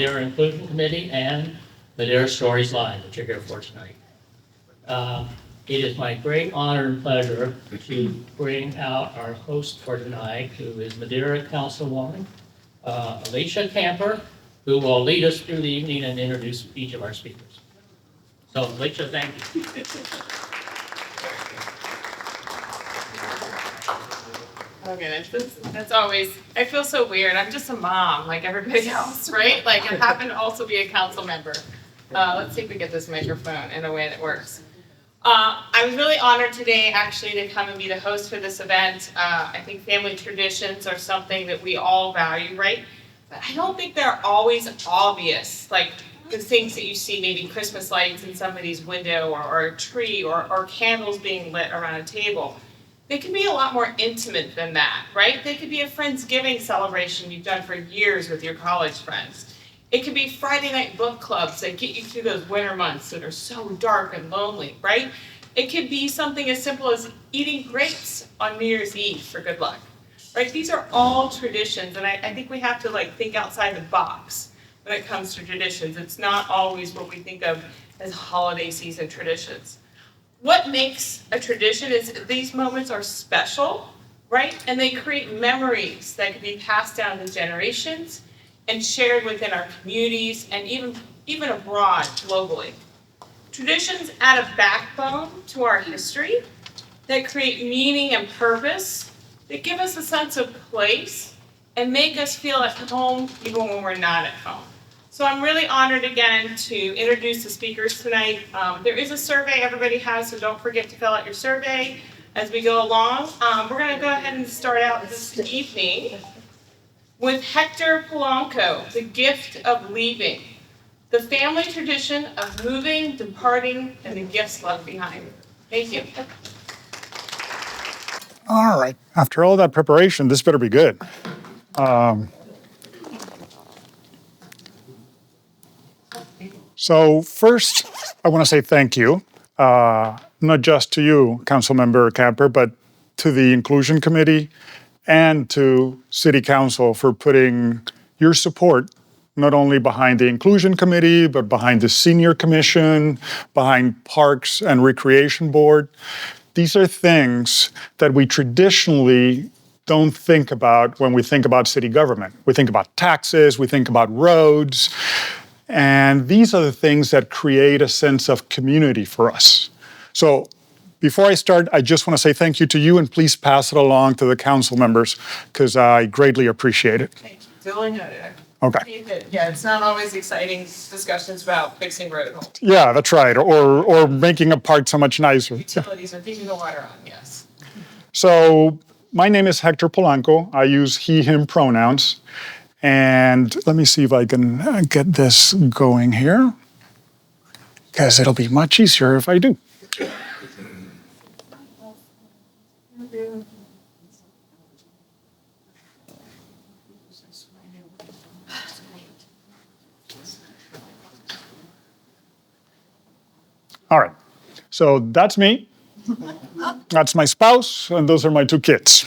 Madeira Inclusion Committee and Madeira Stories Live that you're here for tonight. It is my great honor and pleasure to bring out our host for tonight, who is Madeira Councilwoman Alicia Camper, who will lead us through the evening and introduce each of our speakers. So, Alicia, thank you. Okay, that's always, I feel so weird. I'm just a mom like everybody else, right? Like I happen to also be a council member. Let's see if we get this microphone in a way that works. I was really honored today actually to come and be the host for this event. I think family traditions are something that we all value, right? But I don't think they're always obvious, like the things that you see, maybe Christmas lights in somebody's window or a tree or candles being lit around a table. They can be a lot more intimate than that, right? They could be a Friendsgiving celebration you've done for years with your college friends. It could be Friday night book clubs that get you through those winter months that are so dark and lonely, right? It could be something as simple as eating grapes on New Year's Eve for good luck, right? These are all traditions, and I think we have to like think outside the box when it comes to traditions. It's not always what we think of as holiday season traditions. What makes a tradition is these moments are special, right? And they create memories that can be passed down to generations and shared within our communities and even abroad globally. Traditions add a backbone to our history that create meaning and purpose, that give us a sense of place and make us feel at home even when we're not at home. So I'm really honored again to introduce the speakers tonight. There is a survey everybody has, so don't forget to fill out your survey as we go along. We're going to go ahead and start out this evening with Hector Polanco, The Gift of Leaving, the family tradition of moving, departing, and the gifts left behind. Thank you. All right. After all that preparation, this better be good. So first, I want to say thank you, not just to you, Councilmember Camper, but to the Inclusion Committee and to City Council for putting your support not only behind the Inclusion Committee, but behind the Senior Commission, behind Parks and Recreation Board. These are things that we traditionally don't think about when we think about city government. We think about taxes, we think about roads, and these are the things that create a sense of community for us. So before I start, I just want to say thank you to you, and please pass it along to the council members, because I greatly appreciate it. Thank you. Duly noted. Okay. Yeah, it's not always exciting discussions about fixing road holes. Yeah, that's right. Or making a park so much nicer. Utilities or keeping the water on, yes. So my name is Hector Polanco. I use he, him pronouns. And let me see if I can get this going here, because it'll be much easier if I do. All right, so that's me, that's my spouse, and those are my two kids.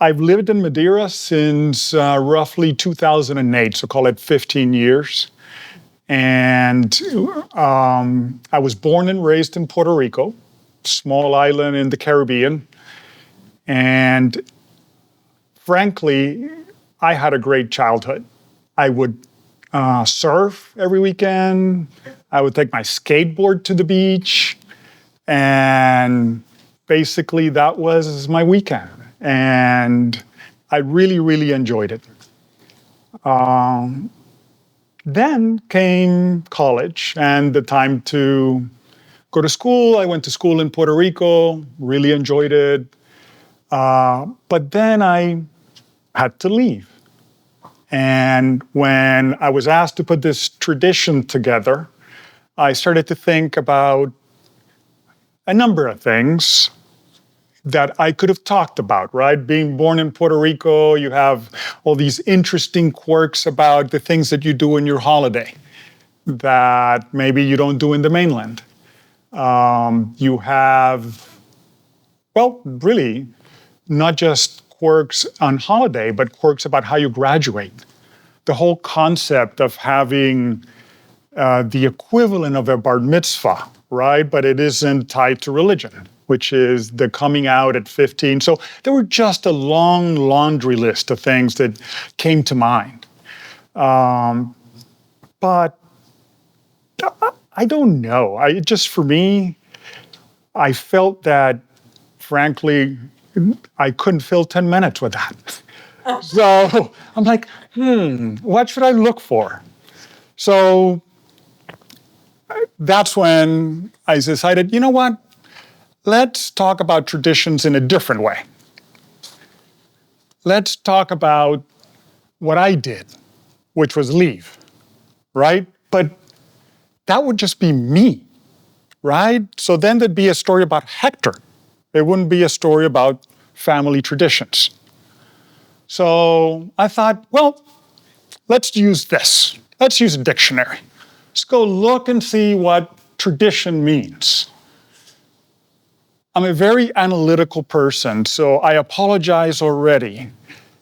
I've lived in Madeira since roughly 2008, so call it 15 years. And I was born and raised in Puerto Rico, small island in the Caribbean. And frankly, I had a great childhood. I would surf every weekend. I would take my skateboard to the beach. And basically that was my weekend. And I really, really enjoyed it. Then came college and the time to go to school. I went to school in Puerto Rico, really enjoyed it. But then I had to leave. And when I was asked to put this tradition together, I started to think about a number of things that I could have talked about, right? Being born in Puerto Rico, you have all these interesting quirks about the things that you do in your holiday that maybe you don't do in the mainland. You have, well, really, not just quirks on holiday, but quirks about how you graduate, the whole concept of having the equivalent of a bar mitzvah, right? But it isn't tied to religion, which is the coming out at 15. So there were just a long laundry list of things that came to mind. But I don't know. For me, I felt that, frankly, I couldn't fill 10 minutes with that. So I'm like, what should I look for? So that's when I decided, you know what? Let's talk about traditions in a different way. Let's talk about what I did, which was leave, right? But that would just be me, right? So then there'd be a story about Hector. It wouldn't be a story about family traditions. So I thought, well, let's use this. Let's use a dictionary. Let's go look and see what tradition means. I'm a very analytical person, so I apologize already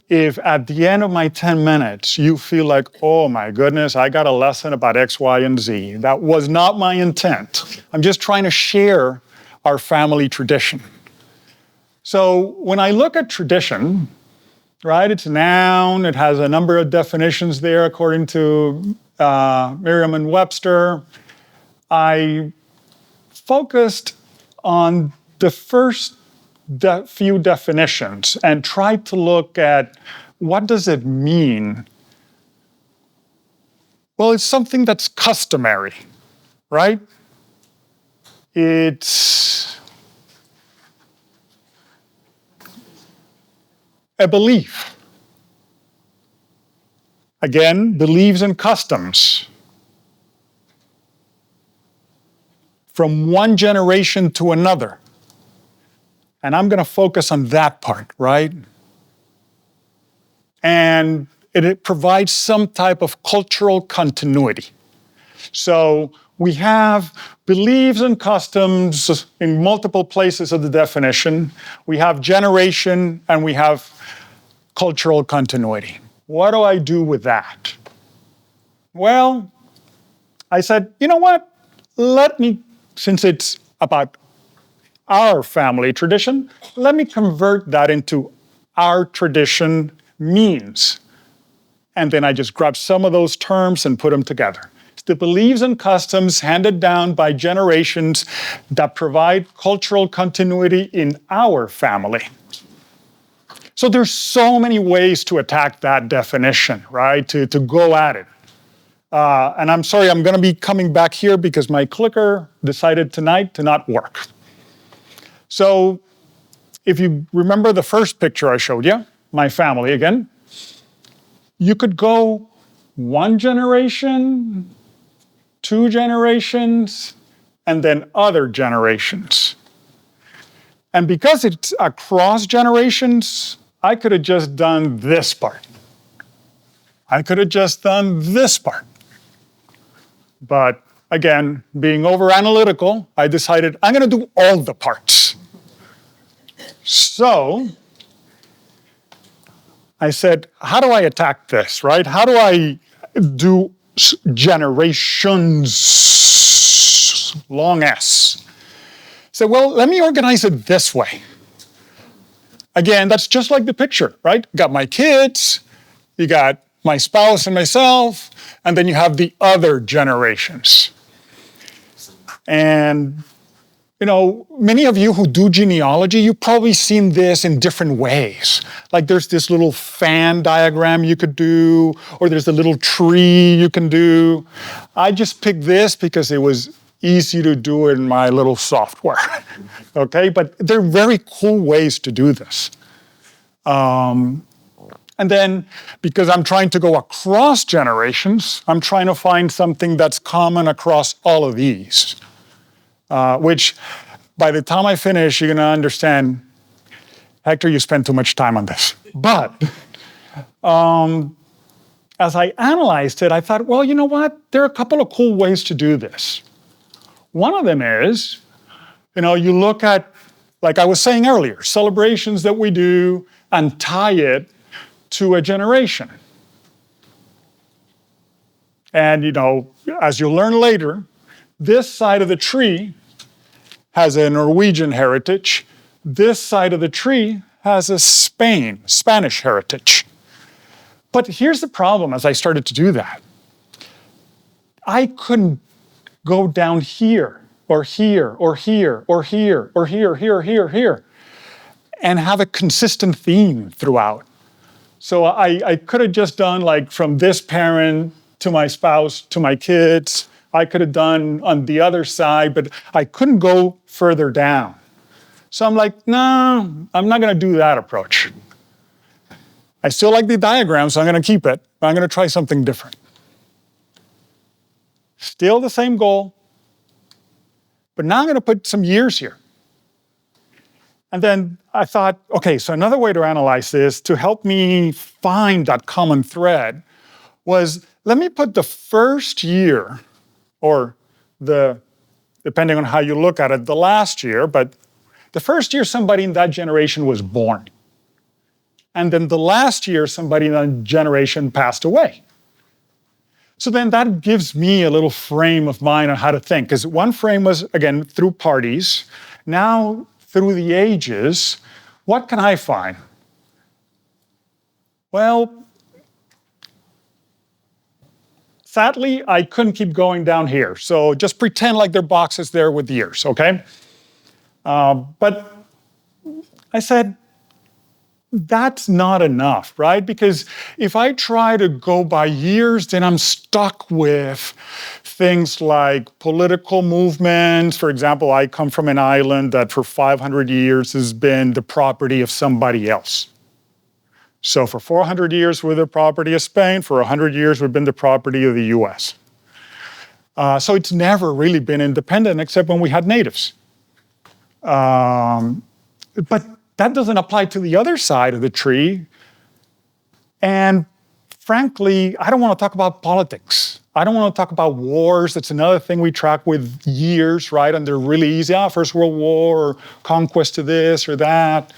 if at the end of my 10 minutes you feel like, oh my goodness, I got a lesson about X, Y, and Z. That was not my intent. I'm just trying to share our family tradition. So when I look at tradition, right, it's a noun, it has a number of definitions there according to Merriam-Webster. I focused on the first few definitions and tried to look at what does it mean. Well, it's something that's customary, right? It's a belief. Again, beliefs and customs. From one generation to another. And I'm going to focus on that part, right? And it provides some type of cultural continuity. So we have beliefs and customs in multiple places of the definition. We have generation and we have cultural continuity. What do I do with that? Well, I said, you know what? Since it's about our family tradition, let me convert that into our tradition means. And then I just grabbed some of those terms and put them together. It's the beliefs and customs handed down by generations that provide cultural continuity in our family. So there's so many ways to attack that definition, right? To go at it. And I'm sorry, I'm going to be coming back here because my clicker decided tonight to not work. So if you remember the first picture I showed you, my family again, you could go one generation, 2 generations, and then other generations. And because it's across generations, I could have just done this part. I could have just done this part. But again, being over analytical, I decided I'm going to do all the parts. So I said, how do I attack this, right? How do I do generations, long S? So, well, let me organize it this way. Again, that's just like the picture, right? Got my kids, you got my spouse and myself, and then you have the other generations. And, you know, many of you who do genealogy, you've probably seen this in different ways. Like there's this little fan diagram you could do, or there's a little tree you can do. I just picked this because it was easy to do in my little software, okay? But they're very cool ways to do this. And then, because I'm trying to go across generations, I'm trying to find something that's common across all of these. Which, by the time I finish, you're going to understand, Hector, you spent too much time on this. But as I analyzed it, I thought, well, you know what? There are a couple of cool ways to do this. One of them is, you know, you look at, like I was saying earlier, celebrations that we do and tie it to a generation. And, as you'll learn later, this side of the tree has a Norwegian heritage. This side of the tree has a Spanish heritage. But here's the problem as I started to do that. I couldn't go down here, or here, or here, or here, or here, and have a consistent theme throughout. So I could have just done like from this parent to my spouse to my kids. I could have done on the other side, but I couldn't go further down. So I'm like, no, I'm not going to do that approach. I still like the diagram, so I'm going to keep it, but I'm going to try something different. Still the same goal, but now I'm going to put some years here. And then I thought, okay, so another way to analyze this to help me find that common thread was, let me put the first year, or depending on how you look at it, the last year, but the first year somebody in that generation was born. And then the last year somebody in that generation passed away. So then that gives me a little frame of mind on how to think, because one frame was, again, through parties. Now, through the ages, what can I find? Well, sadly, I couldn't keep going down here. So just pretend like there are boxes there with years, okay? But I said, that's not enough, right? Because if I try to go by years, then I'm stuck with things like political movements. For example, I come from an island that for 500 years has been the property of somebody else. So for 400 years, we're the property of Spain. For 100 years, we've been the property of the US. So it's never really been independent except when we had natives. But that doesn't apply to the other side of the tree. And frankly, I don't want to talk about politics. I don't want to talk about wars. That's another thing we track with years, right? And they're really easy. First World War, or conquest of this or that.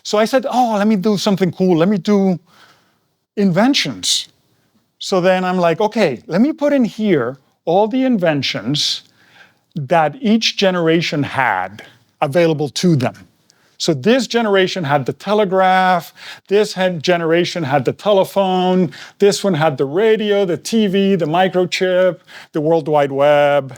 So I said, let me do something cool. Let me do inventions. So then I'm like, okay, let me put in here all the inventions that each generation had available to them. So this generation had the telegraph, this generation had the telephone, this one had the radio, the TV, the microchip, the World Wide Web.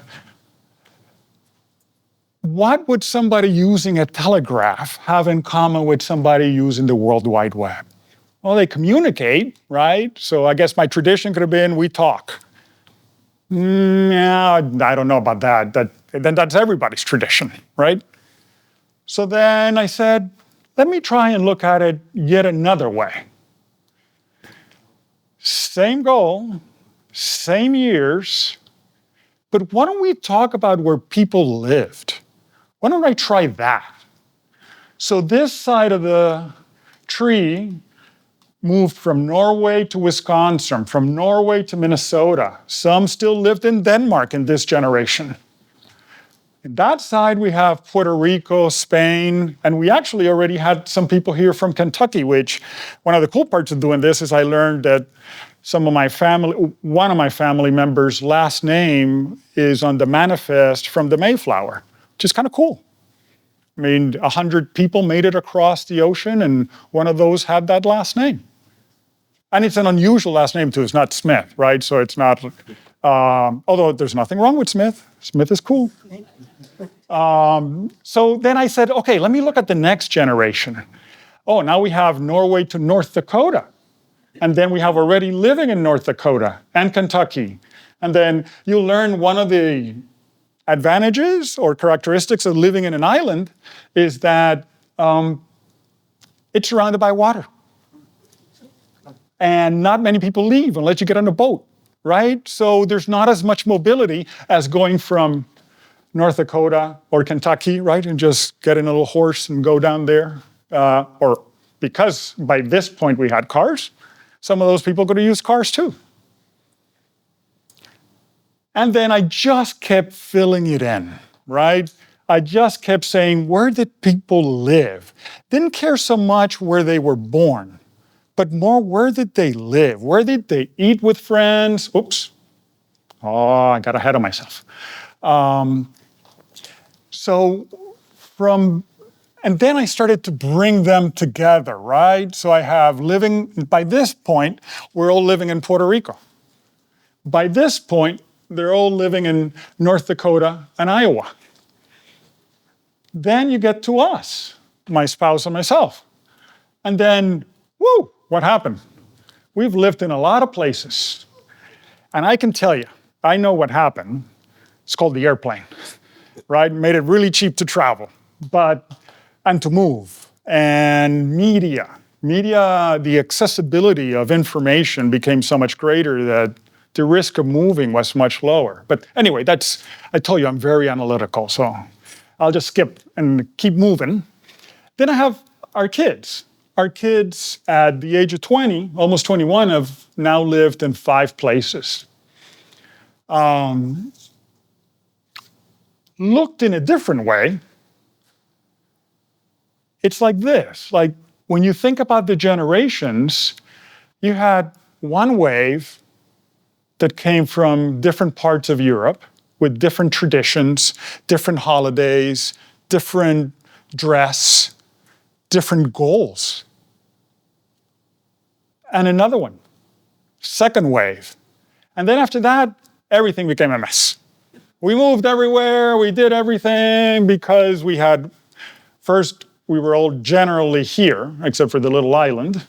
What would somebody using a telegraph have in common with somebody using the World Wide Web? Well, they communicate, right? So I guess my tradition could have been, we talk. Yeah, I don't know about that. Then that's everybody's tradition, right? So then I said, let me try and look at it yet another way. Same goal, same years, but why don't we talk about where people lived? Why don't I try that? So this side of the tree moved from Norway to Wisconsin, from Norway to Minnesota. Some still lived in Denmark in this generation. In that side, we have Puerto Rico, Spain, and we actually already had some people here from Kentucky, which one of the cool parts of doing this is I learned that one of my family members' last name is on the manifest from the Mayflower, which is kind of cool. I mean, 100 people made it across the ocean, and one of those had that last name. And it's an unusual last name, too. It's not Smith, right? So it's not, although there's nothing wrong with Smith. Smith is cool. So then I said, okay, let me look at the next generation. Oh, now we have Norway to North Dakota. And then we have already living in North Dakota and Kentucky. And then you learn one of the advantages or characteristics of living in an island is that it's surrounded by water. And not many people leave unless you get on a boat, right? So there's not as much mobility as going from North Dakota or Kentucky, right? And just get in a little horse and go down there. Or because by this point we had cars, some of those people could have used cars too. And then I just kept filling it in, right? I just kept saying, where did people live? Didn't care so much where they were born, but more where did they live? Where did they eat with friends? Oops, Oh, I got ahead of myself. And then I started to bring them together, right? So I have by this point, we're all living in Puerto Rico. By this point, they're all living in North Dakota and Iowa. Then you get to us, my spouse and myself. And then, whoo, what happened? We've lived in a lot of places. And I can tell you, I know what happened. It's called the airplane, right? Made it really cheap to travel, and to move. And media, the accessibility of information became so much greater that the risk of moving was much lower. But anyway, I told you I'm very analytical, so I'll just skip and keep moving. Then I have our kids. Our kids at the age of 20, almost 21, have now lived in 5 places. Looked in a different way, it's like this. Like when you think about the generations, you had one wave that came from different parts of Europe with different traditions, different holidays, different dress, different goals. And another one, second wave. And then after that, everything became a mess. We moved everywhere, we did everything because first, we were all generally here, except for the little island,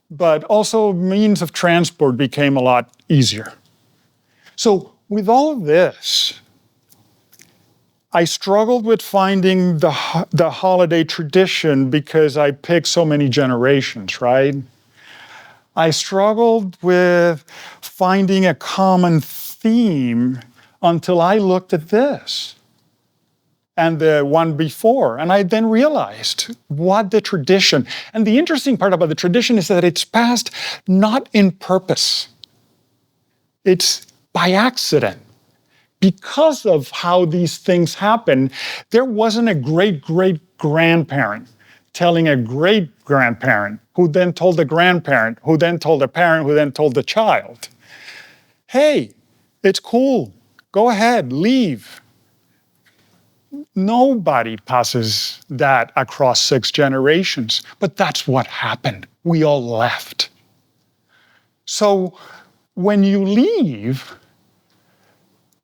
but also means of transport became a lot easier. So with all of this, I struggled with finding the holiday tradition because I picked so many generations, right? I struggled with finding a common theme until I looked at this and the one before. And I then realized what the tradition, and the interesting part about the tradition is that it's passed not in purpose. It's by accident. Because of how these things happen, there wasn't a great-great-grandparent telling a great-grandparent, who then told a grandparent, who then told a parent, who then told the child, hey, it's cool, go ahead, leave. Nobody passes that across 6 generations, but that's what happened. We all left. So when you leave,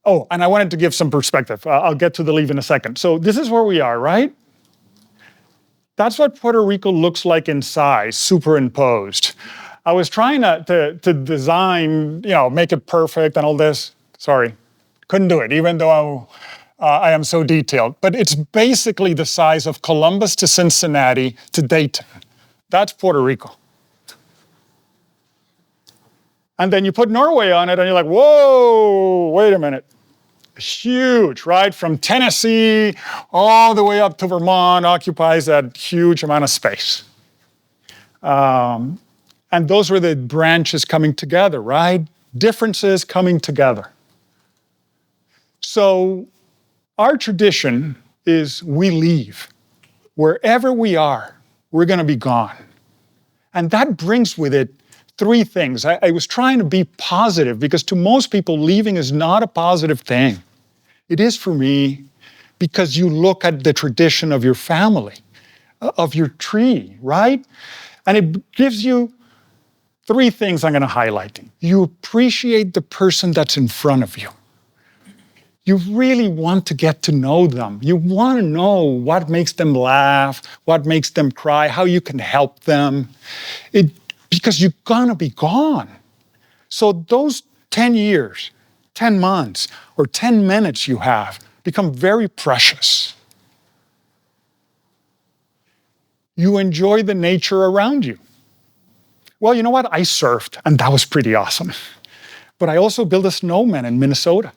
oh, and I wanted to give some perspective. I'll get to the leave in a second. So this is where we are, right? That's what Puerto Rico looks like in size, superimposed. I was trying to design, make it perfect and all this. Sorry, couldn't do it, even though I am so detailed. But it's basically the size of Columbus to Cincinnati to Dayton. That's Puerto Rico. And then you put Norway on it and you're like, whoa, wait a minute. Huge, right? From Tennessee all the way up to Vermont occupies that huge amount of space. And those were the branches coming together, right? Differences coming together. So our tradition is we leave. Wherever we are, we're going to be gone. And that brings with it 3 things. I was trying to be positive because to most people, leaving is not a positive thing. It is for me because you look at the tradition of your family, of your tree, right? And it gives you 3 things I'm going to highlight. You appreciate the person that's in front of you. You really want to get to know them. You want to know what makes them laugh, what makes them cry, how you can help them. Because you're going to be gone. So those 10 years, 10 months, or 10 minutes you have become very precious. You enjoy the nature around you. Well, you know what? I surfed, and that was pretty awesome. But I also built a snowman in Minnesota.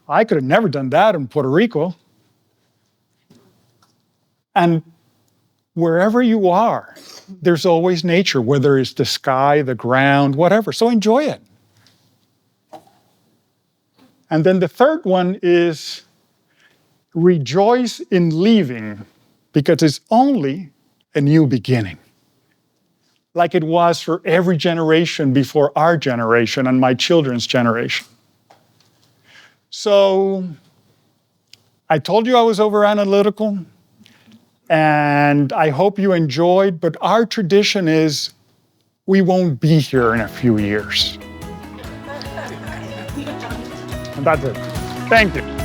I could have never done that in Puerto Rico. And wherever you are, there's always nature, whether it's the sky, the ground, whatever. So enjoy it. And then the third one is rejoice in leaving because it's only a new beginning. Like it was for every generation before our generation and my children's generation. So I told you I was over analytical, and I hope you enjoyed, but our tradition is we won't be here in a few years. And that's it. Thank you.